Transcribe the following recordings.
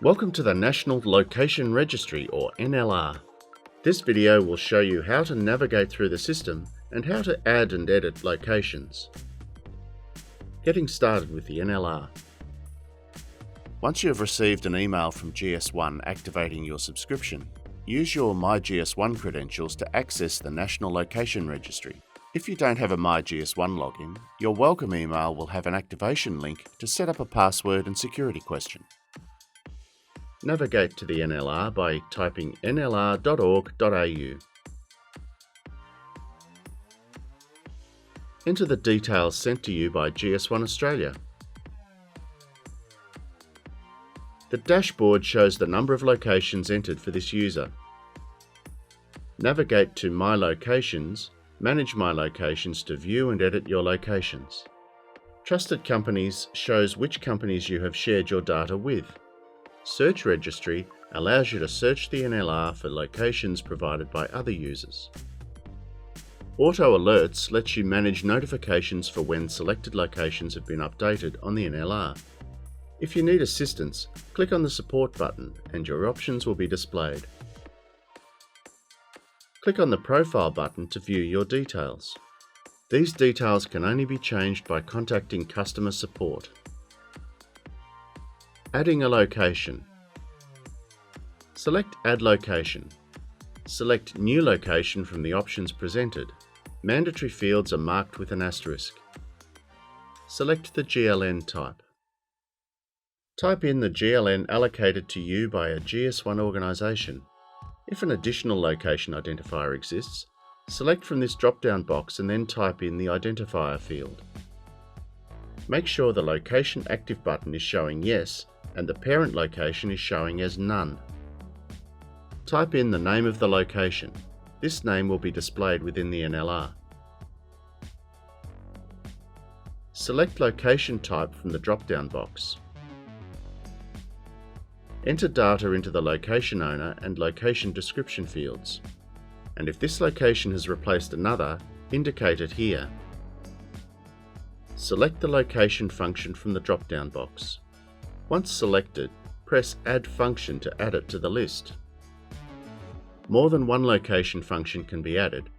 Welcome to the National Location Registry, or NLR. This video will show you how to navigate through the system and how to add and edit locations. Getting started with the NLR. Once you have received an email from GS1 activating your subscription, use your MyGS1 credentials to access the National Location Registry. If you don't have a MyGS1 login, your welcome email will have an activation link to set up a password and security question. Navigate to the NLR by typing nlr.org.au. Enter the details sent to you by GS1 Australia. The dashboard shows the number of locations entered for this user. Navigate to My Locations, Manage My Locations to view and edit your locations. Trusted Companies shows which companies you have shared your data with. Search Registry allows you to search the NLR for locations provided by other users. Auto Alerts lets you manage notifications for when selected locations have been updated on the NLR. If you need assistance, click on the Support button and your options will be displayed. Click on the Profile button to view your details. These details can only be changed by contacting customer support. Adding a location. Select Add Location. Select New Location from the options presented. Mandatory fields are marked with an asterisk. Select the GLN type. Type in the GLN allocated to you by a GS1 organisation. If an additional location identifier exists, select from this drop-down box and then type in the identifier field. Make sure the Location Active button is showing Yes and the parent location is showing as None. Type in the name of the location. This name will be displayed within the NLR. Select Location Type from the drop-down box. Enter data into the location owner and location description fields. And if this location has replaced another, indicate it here. Select the location function from the drop-down box. Once selected, press Add Function to add it to the list. More than one location function can be added.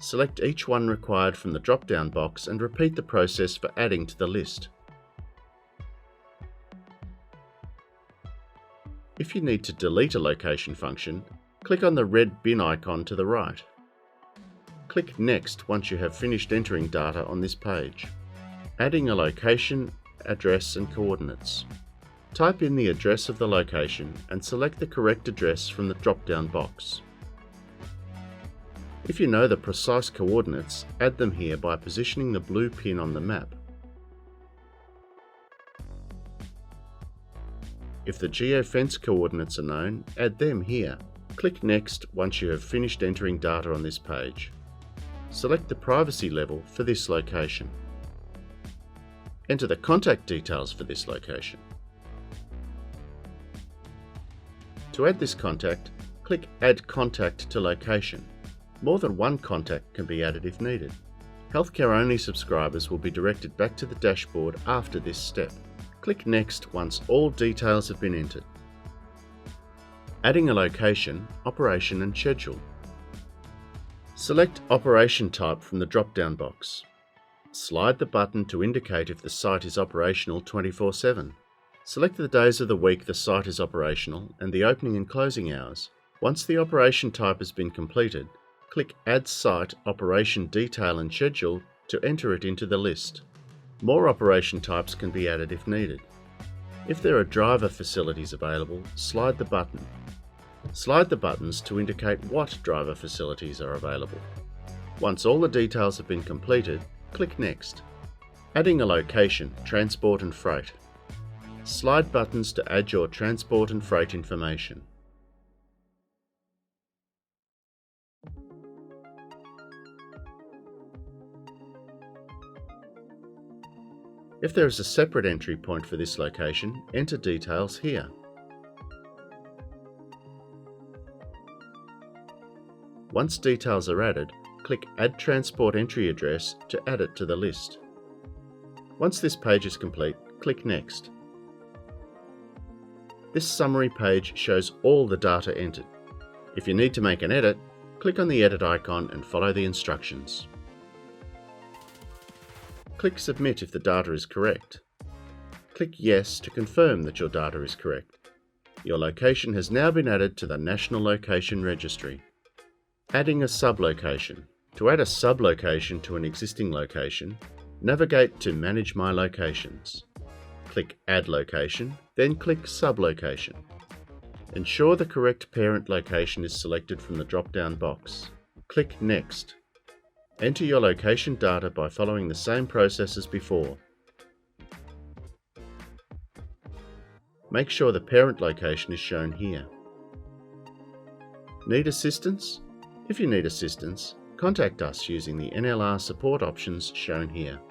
Select each one required from the drop-down box and repeat the process for adding to the list. If you need to delete a location function, click on the red bin icon to the right. Click Next once you have finished entering data on this page. Adding a location, address and coordinates. Type in the address of the location and select the correct address from the drop-down box. If you know the precise coordinates, add them here by positioning the blue pin on the map. If the geofence coordinates are known, add them here. Click Next once you have finished entering data on this page. Select the privacy level for this location. Enter the contact details for this location. To add this contact, click Add Contact to Location. More than one contact can be added if needed. Healthcare-only subscribers will be directed back to the dashboard after this step. Click Next once all details have been entered. Adding a location, operation and schedule. Select Operation Type from the drop-down box. Slide the button to indicate if the site is operational 24/7. Select the days of the week the site is operational and the opening and closing hours. Once the operation type has been completed, click Add Site Operation Detail and Schedule to enter it into the list. More operation types can be added if needed. If there are driver facilities available, slide the button. Slide the buttons to indicate what driver facilities are available. Once all the details have been completed, click Next. Adding a location, transport and freight. Slide buttons to add your transport and freight information. If there is a separate entry point for this location, enter details here. Once details are added, click Add Transport Entry Address to add it to the list. Once this page is complete, click Next. This summary page shows all the data entered. If you need to make an edit, click on the edit icon and follow the instructions. Click Submit if the data is correct. Click Yes to confirm that your data is correct. Your location has now been added to the National Location Registry. Adding a sublocation. To add a sublocation to an existing location, navigate to Manage My Locations. Click Add Location, then click Sublocation. Ensure the correct parent location is selected from the drop-down box. Click Next. Enter your location data by following the same process as before. Make sure the parent location is shown here. Need assistance? If you need assistance, contact us using the NLR support options shown here.